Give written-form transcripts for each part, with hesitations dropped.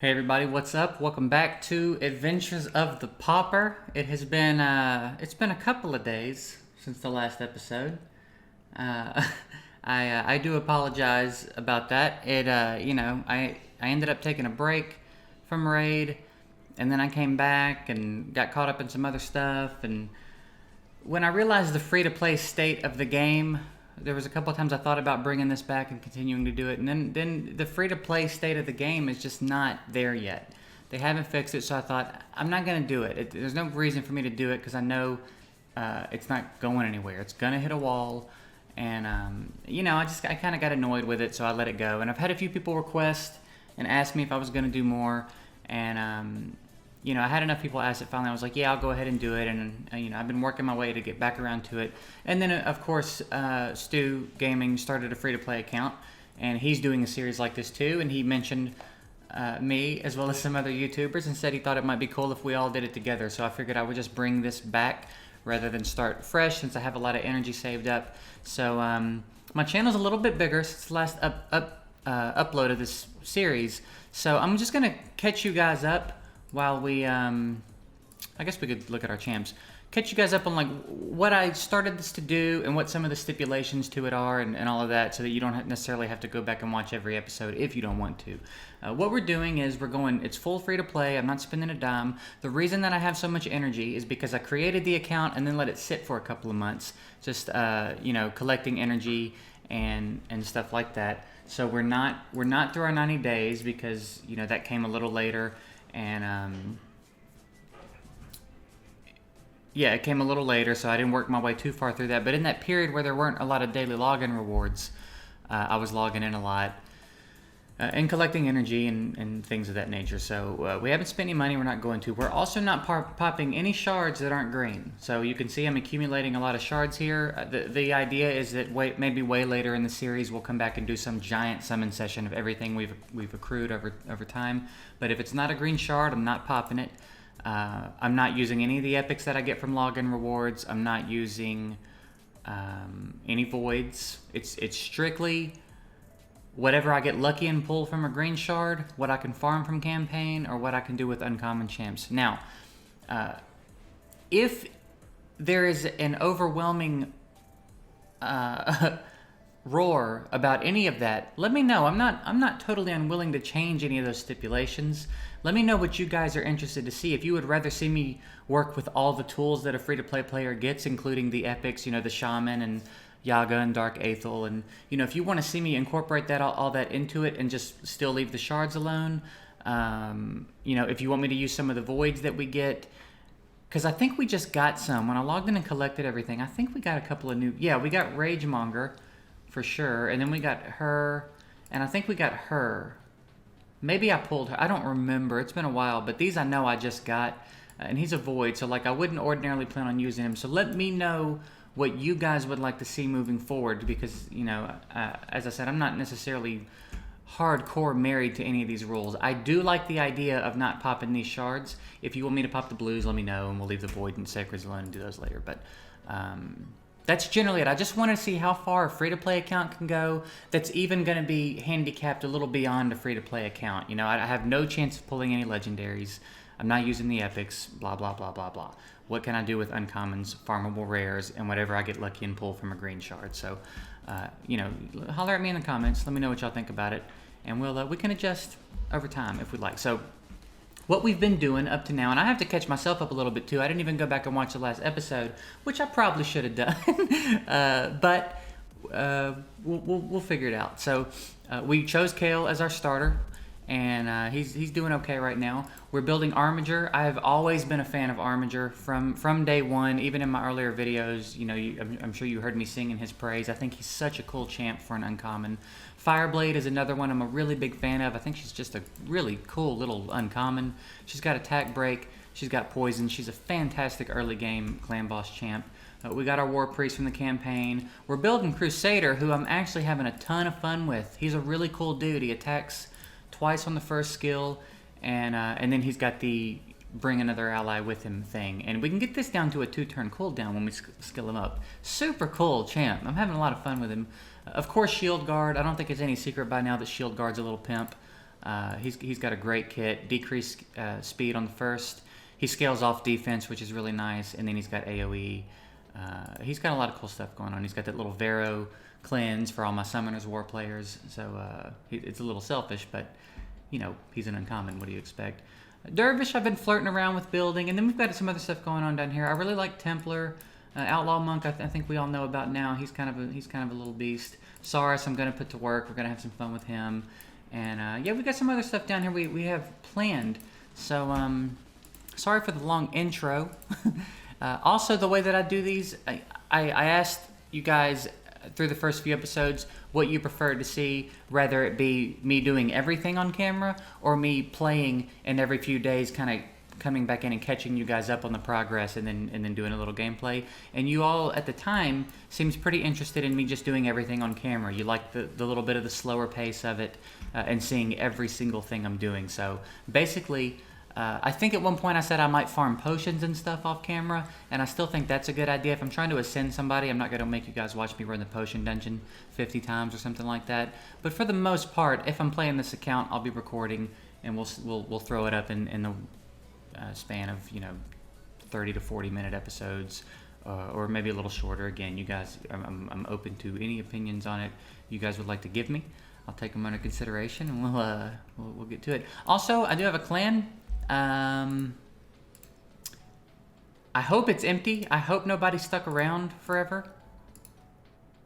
Hey everybody, what's up? Welcome back to Adventures of the Pauper. It's been a couple of days since the last episode. Uh, I do apologize about that. I ended up taking a break from Raid, and then I came back and got caught up in some other stuff. And when I realized the free to play state of the game, there was a couple of times I thought about bringing this back and continuing to do it, and then the free to play state of the game is just not there yet. They haven't fixed it, so I thought I'm not gonna do it. There's no reason for me to do it because I know it's not going anywhere. It's gonna hit a wall, and I kind of got annoyed with it, so I let it go. And I've had a few people request and ask me if I was gonna do more, and I had enough people ask it finally. I was like, yeah, I'll go ahead and do it. And, I've been working my way to get back around to it. And then, of course, Stu Gaming started a free to play account, and he's doing a series like this too. And he mentioned me as well as some other YouTubers and said he thought it might be cool if we all did it together. So I figured I would just bring this back rather than start fresh since I have a lot of energy saved up. So my channel's a little bit bigger since the last upload of this series. So I'm just going to catch you guys up while I guess we could look at our champs. Catch you guys up on like what I started this to do and what some of the stipulations to it are and all of that, so that you don't necessarily have to go back and watch every episode if you don't want to. What we're doing is it's full free to play. I'm not spending a dime. The reason that I have so much energy is because I created the account and then let it sit for a couple of months, just collecting energy and stuff like that. So we're not through our 90 days because that came a little later. And it came a little later, so I didn't work my way too far through that. But in that period where there weren't a lot of daily login rewards, I was logging in a lot and collecting energy and things of that nature. So we haven't spent any money. We're not going to. We're also not popping any shards that aren't green. So you can see I'm accumulating a lot of shards here. The idea is that maybe way later in the series we'll come back and do some giant summon session of everything we've accrued over time. But if it's not a green shard, I'm not popping it. I'm not using any of the epics that I get from login rewards. I'm not using any voids. It's strictly whatever I get lucky and pull from a green shard, what I can farm from campaign, or what I can do with uncommon champs. Now, if there is an overwhelming roar about any of that, let me know. I'm not totally unwilling to change any of those stipulations. Let me know what you guys are interested to see. If you would rather see me work with all the tools that a free-to-play player gets, including the epics, the Shaman and Yaga and Dark Aethel, and if you want to see me incorporate all that into it and just still leave the shards alone, if you want me to use some of the voids that we get, because I think we just got some. When I logged in and collected everything, I think we got a couple of new... Yeah, we got Ragemonger, for sure, and then we got her, and I think we got her. Maybe I pulled her. I don't remember. It's been a while, but these I know I just got, and he's a void, so I wouldn't ordinarily plan on using him. So let me know what you guys would like to see moving forward, because, as I said, I'm not necessarily hardcore married to any of these rules. I do like the idea of not popping these shards. If you want me to pop the blues, let me know, and we'll leave the void and sacreds alone and do those later. But that's generally it. I just want to see how far a free-to-play account can go that's even going to be handicapped a little beyond a free-to-play account. I have no chance of pulling any legendaries. I'm not using the epics, blah, blah, blah, blah, blah. What can I do with uncommons, farmable rares, and whatever I get lucky and pull from a green shard? So, holler at me in the comments. Let me know what y'all think about it. And we can adjust over time if we'd like. So, what we've been doing up to now, and I have to catch myself up a little bit too. I didn't even go back and watch the last episode, which I probably should have done. But we'll figure it out. So, we chose Kale as our starter, and he's doing okay right now. We're building Armiger. I have always been a fan of Armiger from day one. Even in my earlier videos, I'm sure you heard me sing in his praise. I think he's such a cool champ for an uncommon. Fireblade is another one I'm a really big fan of. I think she's just a really cool little uncommon. She's got attack break. She's got poison. She's a fantastic early game clan boss champ. We got our War Priest from the campaign. We're building Crusader, who I'm actually having a ton of fun with. He's a really cool dude. He attacks twice on the first skill, and then he's got the bring another ally with him thing. And we can get this down to a 2-turn cooldown when we skill him up. Super cool champ. I'm having a lot of fun with him. Of course, Shield Guard. I don't think it's any secret by now that Shield Guard's a little pimp. He's got a great kit, decreased speed on the first. He scales off defense, which is really nice, and then he's got AoE. He's got a lot of cool stuff going on. He's got that little Vero cleanse for all my Summoners War players, so it's a little selfish, but you know, he's an uncommon. What do you expect? Dervish, I've been flirting around with building, and then we've got some other stuff going on down here. I really like Templar. Outlaw Monk, I think we all know about now. He's kind of a little beast. Saurus, I'm going to put to work. We're going to have some fun with him. And yeah, we got some other stuff down here we have planned. So sorry for the long intro. Also, the way that I do these, I asked you guys through the first few episodes what you prefer to see, whether it be me doing everything on camera or me playing and every few days kind of coming back in and catching you guys up on the progress and then doing a little gameplay. And you all at the time seems pretty interested in me just doing everything on camera. You like the little bit of the slower pace of it and seeing every single thing I'm doing. So basically, I think at one point I said I might farm potions and stuff off camera, and I still think that's a good idea. If I'm trying to ascend somebody, I'm not going to make you guys watch me run the potion dungeon 50 times or something like that. But for the most part, if I'm playing this account, I'll be recording, and we'll throw it up in the span of 30 to 40 minute episodes, or maybe a little shorter. Again, you guys, I'm open to any opinions on it you guys would like to give me. I'll take them under consideration, and we'll get to it. Also, I do have a clan. I hope it's empty. I hope nobody stuck around forever,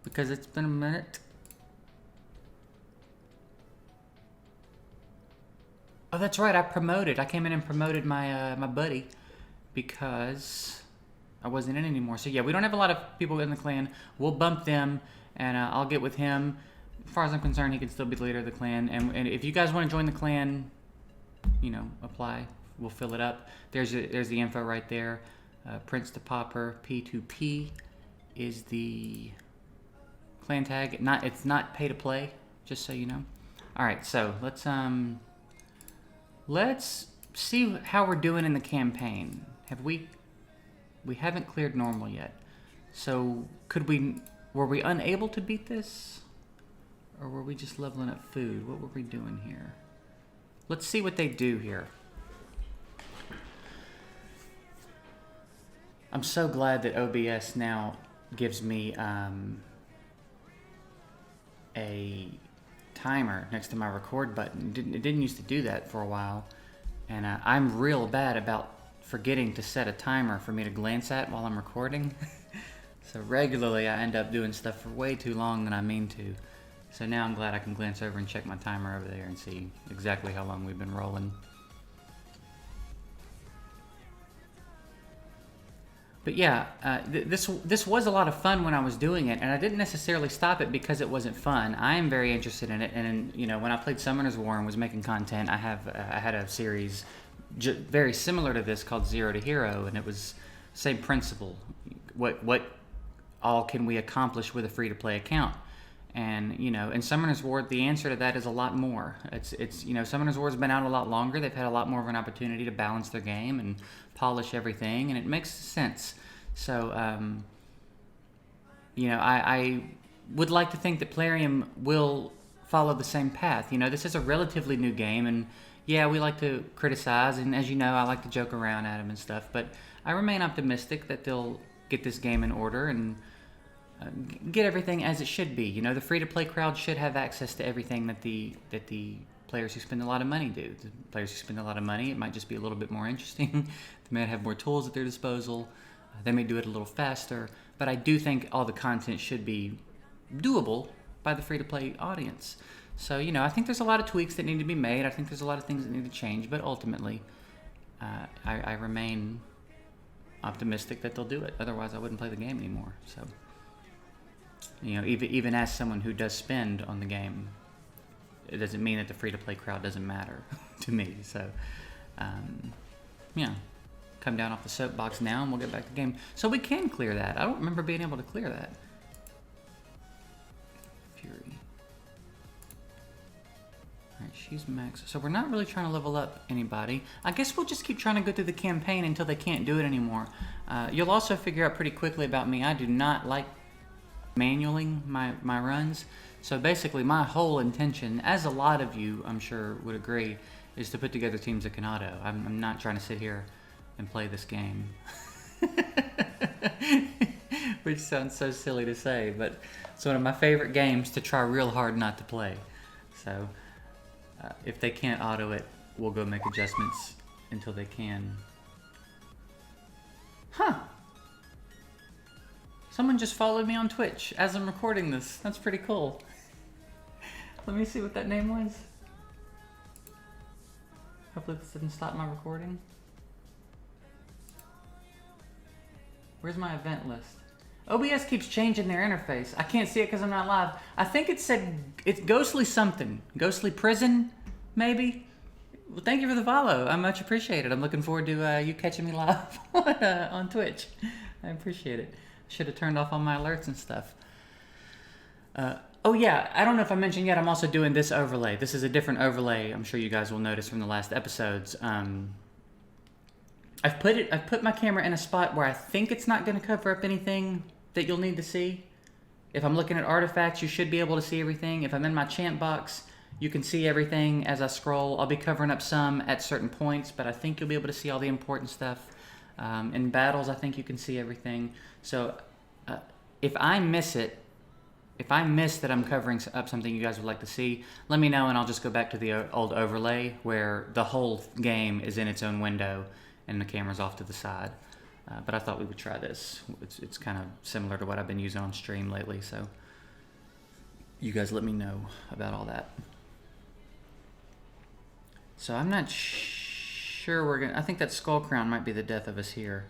because it's been a minute. Oh, that's right. I came in and promoted my my buddy because I wasn't in anymore. So yeah, we don't have a lot of people in the clan. We'll bump them, and I'll get with him. As far as I'm concerned, he can still be the leader of the clan. And if you guys want to join the clan, apply. We'll fill it up. There's the info right there. Prince to Pauper P2P is the clan tag. It's not pay to play, just so you know. All right, so let's see how we're doing in the campaign. We haven't cleared normal yet. So were we unable to beat this? Or were we just leveling up food? What were we doing here? Let's see what they do here. I'm so glad that OBS now gives me a timer next to my record button. It didn't used to do that for a while, and I'm real bad about forgetting to set a timer for me to glance at while I'm recording. So regularly I end up doing stuff for way too long than I mean to. So now I'm glad I can glance over and check my timer over there and see exactly how long we've been rolling. But yeah, this was a lot of fun when I was doing it, and I didn't necessarily stop it because it wasn't fun. I am very interested in it, and when I played Summoners War and was making content, I had a series very similar to this called Zero to Hero, and it was same principle. What all can we accomplish with a free-to-play account? And in Summoners War, the answer to that is a lot more. It's Summoners War's been out a lot longer. They've had a lot more of an opportunity to balance their game and polish everything, and it makes sense. So I would like to think that Plarium will follow the same path. This is a relatively new game, and yeah, we like to criticize, and as you know, I like to joke around at them and stuff, but I remain optimistic that they'll get this game in order and get everything as it should be. The free-to-play crowd should have access to everything that the players who spend a lot of money do. The players who spend a lot of money, it might just be a little bit more interesting. They might have more tools at their disposal. They may do it a little faster. But I do think all the content should be doable by the free-to-play audience. So, I think there's a lot of tweaks that need to be made. I think there's a lot of things that need to change. But ultimately, I remain optimistic that they'll do it. Otherwise, I wouldn't play the game anymore. So, even as someone who does spend on the game, it doesn't mean that the free-to-play crowd doesn't matter to me. So, come down off the soapbox now, and we'll get back to the game. So we can clear that. I don't remember being able to clear that. Fury. All right, she's max. So we're not really trying to level up anybody. I guess we'll just keep trying to go through the campaign until they can't do it anymore. You'll also figure out pretty quickly about me, I do not like manualing my runs. So basically, my whole intention, as a lot of you, I'm sure, would agree, is to put together teams that can auto. I'm not trying to sit here and play this game. Which sounds so silly to say, but it's one of my favorite games to try real hard not to play. So if they can't auto it, we'll go make adjustments until they can. Huh. Someone just followed me on Twitch as I'm recording this. That's pretty cool. Let me see what that name was. Hopefully this didn't stop my recording. Where's my event list? OBS keeps changing their interface. I can't see it because I'm not live. I think it said, it's Ghostly something. Ghostly Prison, maybe? Well, thank you for the follow. I much appreciate it. I'm looking forward to you catching me live on Twitch. I appreciate it. Should have turned off all my alerts and stuff. Oh yeah, I don't know if I mentioned yet, I'm also doing this overlay. This is a different overlay, I'm sure you guys will notice from the last episodes. I've put my camera in a spot where I think it's not going to cover up anything that you'll need to see. If I'm looking at artifacts, you should be able to see everything. If I'm in my chant box, you can see everything as I scroll. I'll be covering up some at certain points, but I think you'll be able to see all the important stuff. In battles, I think you can see everything. So if I miss it, if I miss that I'm covering up something you guys would like to see, let me know and I'll just go back to the old overlay where the whole game is in its own window and the camera's off to the side. But I thought we would try this. It's kind of similar to what I've been using on stream lately, so you guys let me know about all that. So I'm not sure we're gonna, I think that Skull Crown might be the death of us here.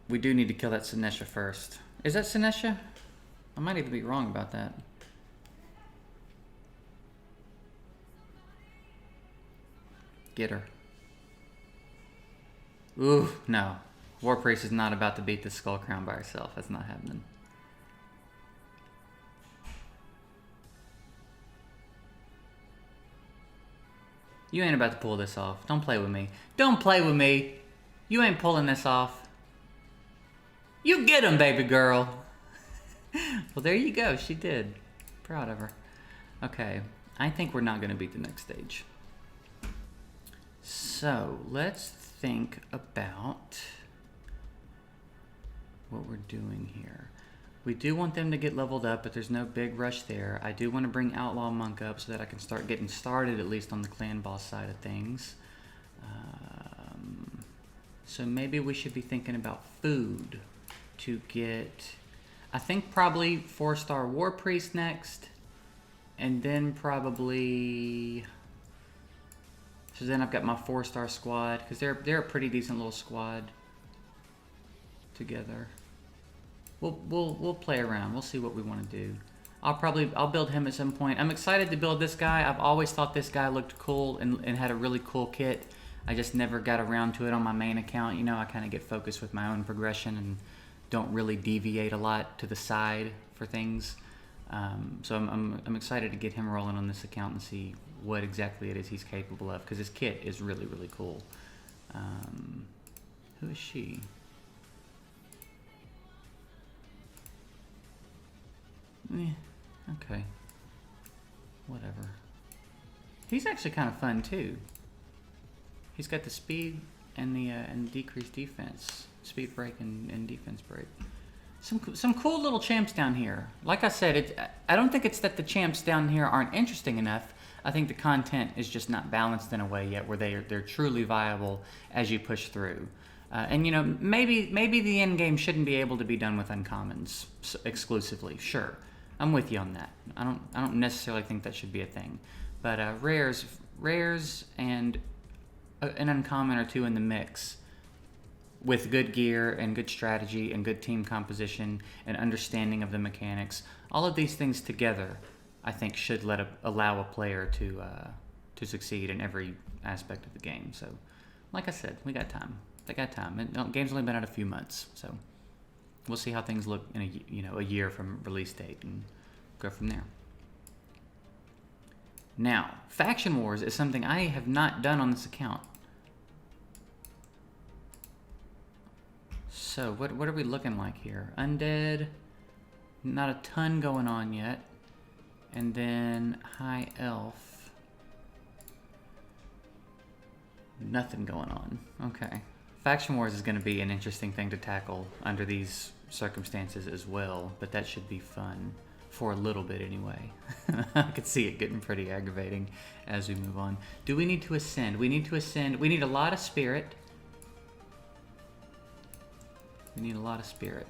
We do need to kill that Sinesha first. Is that Sinesha? I might even be wrong about that. Get her. Ooh, no. War Priest is not about to beat the Skull Crown by herself. That's not happening. You ain't about to pull this off. Don't play with me. Don't play with me. You ain't pulling this off. You get him, baby girl. Well, there you go. She did. Proud of her. Okay. I think we're not going to beat the next stage. So, let's think about what we're doing here. We do want them to get leveled up, but there's no big rush there. I do want to bring Outlaw Monk up so that I can start getting started, at least on the clan boss side of things. So maybe we should be thinking about food to get, I think probably 4-star War Priest next, and then probably, so then I've got my 4-star squad, because they're a pretty decent little squad together. We'll play around. We'll see what we want to do. I'll build him at some point. I'm excited to build this guy. I've always thought this guy looked cool and had a really cool kit. I just never got around to it on my main account. You know, I kind of get focused with my own progression and don't really deviate a lot to the side for things. So I'm excited to get him rolling on this account and see what exactly it is he's capable of, because his kit is really, really cool. Who is she? Okay. Whatever. He's actually kind of fun too. He's got the speed and the and decreased defense, speed break and defense break. Some cool little champs down here. Like I said, I don't think it's that the champs down here aren't interesting enough. I think the content is just not balanced in a way yet where they're truly viable as you push through. And you know, maybe the end game shouldn't be able to be done with uncommons exclusively. Sure, I'm with you on that. I don't necessarily think that should be a thing. But rares and an uncommon or two in the mix with good gear and good strategy and good team composition and understanding of the mechanics, all of these things together, I think should allow a player to succeed in every aspect of the game. So, like I said, we got time. They got time. And game's only been out a few months, so we'll see how things look in a year from release date and go from there. Now, Faction Wars is something I have not done on this account. So, what are we looking like here? Undead. Not a ton going on yet. And then High Elf. Nothing going on. Okay. Faction Wars is going to be an interesting thing to tackle under these circumstances as well, but that should be fun for a little bit anyway. I could see it getting pretty aggravating as we move on. Do we need to ascend? We need to ascend. We need a lot of spirit. We need a lot of spirit.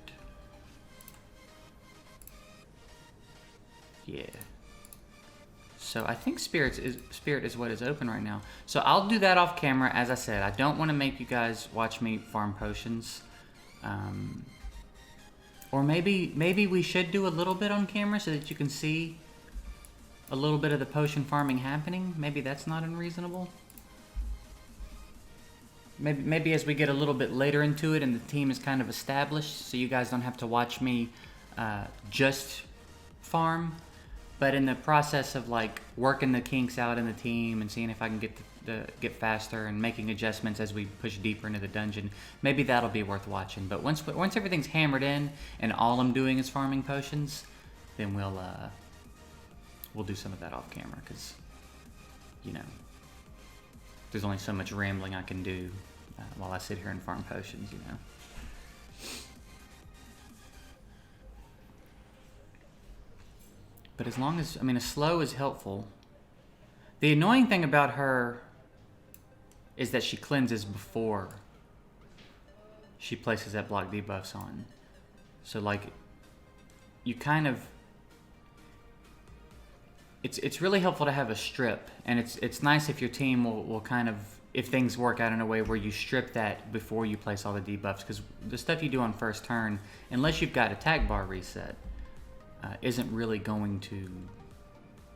Yeah. So I think spirit is what is open right now. So I'll do that off camera. As I said, I don't want to make you guys watch me farm potions. Or maybe we should do a little bit on camera so that you can see a little bit of the potion farming happening. Maybe that's not unreasonable. Maybe as we get a little bit later into it and the team is kind of established, so you guys don't have to watch me just farm. But in the process of like working the kinks out in the team and seeing if I can get faster and making adjustments as we push deeper into the dungeon, maybe that'll be worth watching. But once everything's hammered in and all I'm doing is farming potions, then we'll do some of that off camera, because you know there's only so much rambling I can do while I sit here and farm potions, you know. But as long as, I mean, a slow is helpful. The annoying thing about her is that she cleanses before she places that block debuffs on. So like, you kind of, it's really helpful to have a strip, and it's nice if your team will kind of, if things work out in a way where you strip that before you place all the debuffs, because the stuff you do on first turn, unless you've got attack bar reset, isn't really going to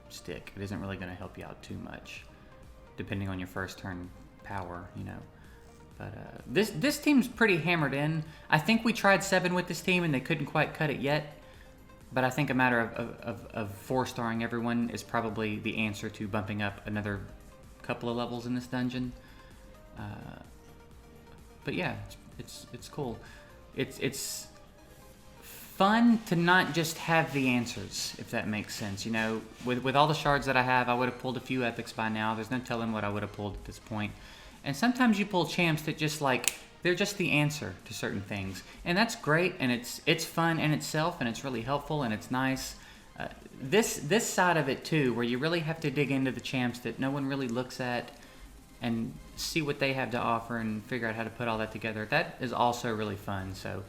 stick. It isn't really going to help you out too much, depending on your first turn power, you know. But this team's pretty hammered in. I think we tried 7 with this team and they couldn't quite cut it yet. But I think a matter of 4-starring everyone is probably the answer to bumping up another couple of levels in this dungeon. But yeah, it's cool. It's fun to not just have the answers, if that makes sense. You know, with all the shards that I have, I would have pulled a few epics by now. There's no telling what I would have pulled at this point. And sometimes you pull champs that just like, they're just the answer to certain things. And that's great, and it's fun in itself, and it's really helpful, and it's nice. This side of it too, where you really have to dig into the champs that no one really looks at and see what they have to offer and figure out how to put all that together, that is also really fun. So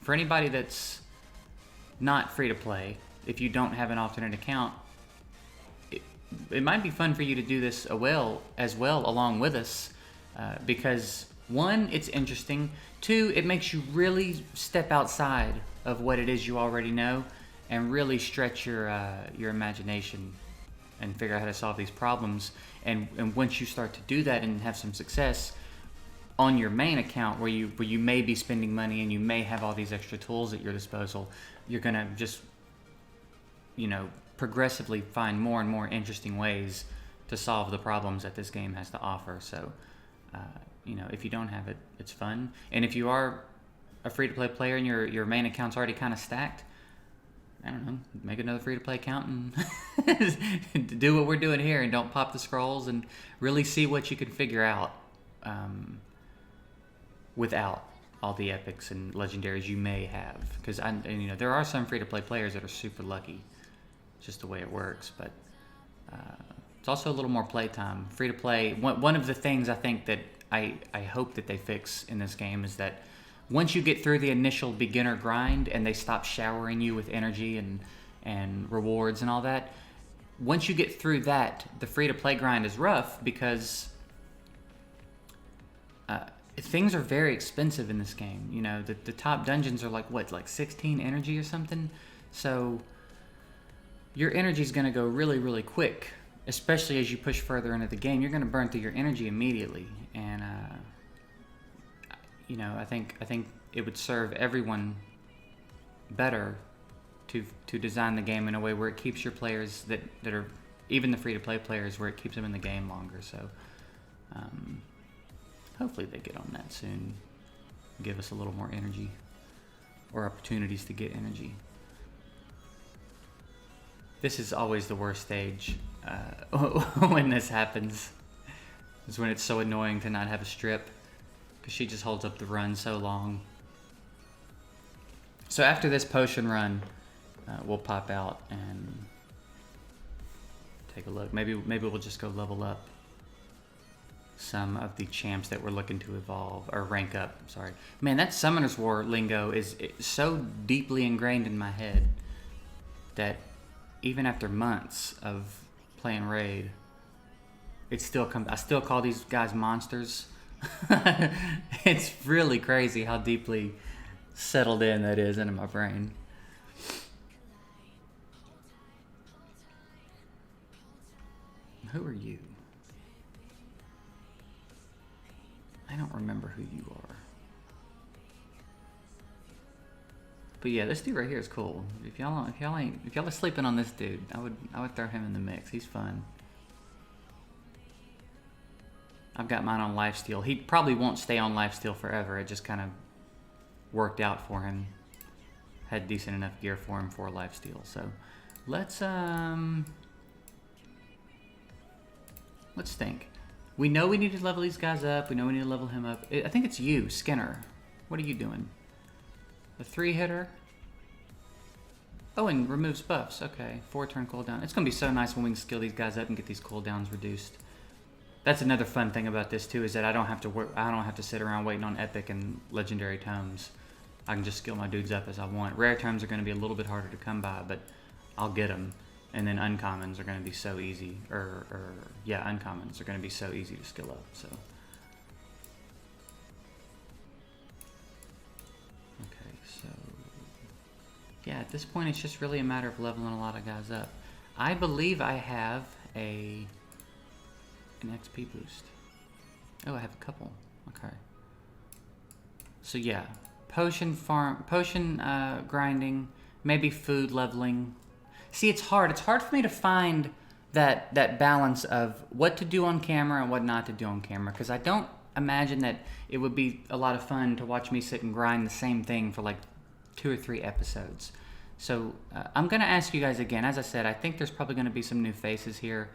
for anybody that's not free to play, if you don't have an alternate account, it might be fun for you to do this as well along with us, because 1, it's interesting. 2, it makes you really step outside of what it is you already know and really stretch your imagination and figure out how to solve these problems. And once you start to do that and have some success on your main account, where you may be spending money and you may have all these extra tools at your disposal, you're gonna just, you know, progressively find more and more interesting ways to solve the problems that this game has to offer. So, you know, if you don't have it, it's fun. And if you are a free-to-play player and your main account's already kind of stacked, I don't know, make another free-to-play account and do what we're doing here, and don't pop the scrolls, and really see what you can figure out without all the epics and legendaries you may have. Because you know, there are some free-to-play players that are super lucky. It's just the way it works. But it's also a little more playtime. Free-to-play, one of the things I think that I hope that they fix in this game is that once you get through the initial beginner grind and they stop showering you with energy and rewards and all that, once you get through that, the free-to-play grind is rough, because things are very expensive in this game. You know, the top dungeons are like 16 energy or something. So your energy is going to go really, really quick, especially as you push further into the game. You're going to burn through your energy immediately. And, you know, I think it would serve everyone better to design the game in a way where it keeps your players that are, even the free-to-play players, where it keeps them in the game longer. So hopefully they get on that soon, give us a little more energy. or opportunities to get energy. This is always the worst stage when this happens. Is when it's so annoying to not have a strip, because she just holds up the run so long. So after this potion run, we'll pop out and take a look. Maybe we'll just go level up some of the champs that we're looking to evolve, or rank up, sorry. Man, that Summoner's War lingo is so deeply ingrained in my head that even after months of playing Raid, it still comes. I still call these guys monsters. It's really crazy how deeply settled in that is into my brain. Who are you? I don't remember who you are. But yeah, this dude right here is cool. If y'all are sleeping on this dude, I would throw him in the mix. He's fun. I've got mine on lifesteal. He probably won't stay on lifesteal forever. It just kind of worked out for him. Had decent enough gear for him for lifesteal. So let's think. We know we need to level these guys up. We know we need to level him up. I think it's you, Skinner. What are you doing? A 3-hitter? Oh, and removes buffs. Okay, 4-turn cooldown. It's gonna be so nice when we can skill these guys up and get these cooldowns reduced. That's another fun thing about this too, is that I don't have to sit around waiting on epic and legendary tomes. I can just skill my dudes up as I want. Rare tomes are gonna be a little bit harder to come by, but I'll get them. And then uncommons are gonna be so easy, uncommons are gonna be so easy to skill up. So. Yeah, at this point it's just really a matter of leveling a lot of guys up. I believe I have an XP boost. Oh, I have a couple. Okay. So yeah, potion grinding, maybe food leveling. See, it's hard. It's hard for me to find that balance of what to do on camera and what not to do on camera, because I don't imagine that it would be a lot of fun to watch me sit and grind the same thing for like 2 or 3 episodes. So I'm going to ask you guys again. As I said, I think there's probably going to be some new faces here.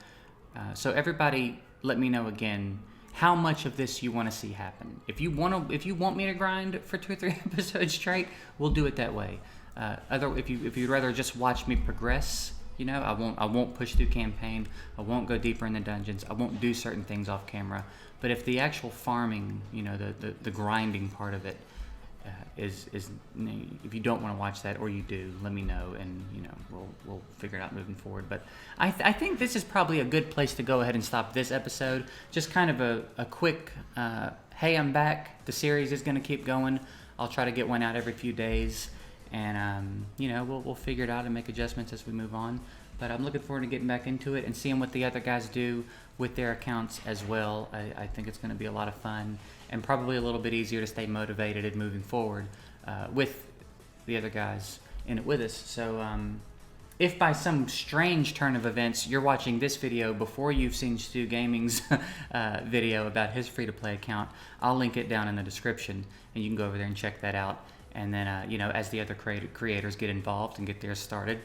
So everybody, let me know again how much of this you want to see happen. If you want me to grind for 2 or 3 episodes straight, we'll do it that way. If you'd rather just watch me progress, you know, I won't push through campaign. I won't go deeper in the dungeons. I won't do certain things off camera. But if the actual farming, you know, the grinding part of it, is if you don't want to watch that, or you do, let me know, and you know, we'll figure it out moving forward. But I think this is probably a good place to go ahead and stop this episode. Just kind of a quick hey, I'm back. The series is going to keep going. I'll try to get one out every few days, and you know, we'll figure it out and make adjustments as we move on. But I'm looking forward to getting back into it and seeing what the other guys do with their accounts as well. I think it's going to be a lot of fun, and probably a little bit easier to stay motivated and moving forward with the other guys in it with us. So if by some strange turn of events you're watching this video before you've seen Stu Gaming's video about his free-to-play account, I'll link it down in the description, and you can go over there and check that out. And then, you know, as the other creators get involved and get theirs started,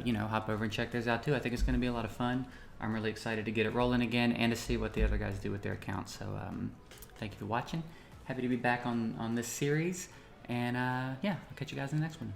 you know, hop over and check theirs out too. I think it's going to be a lot of fun. I'm really excited to get it rolling again and to see what the other guys do with their accounts. So thank you for watching. Happy to be back on this series. And yeah, I'll catch you guys in the next one.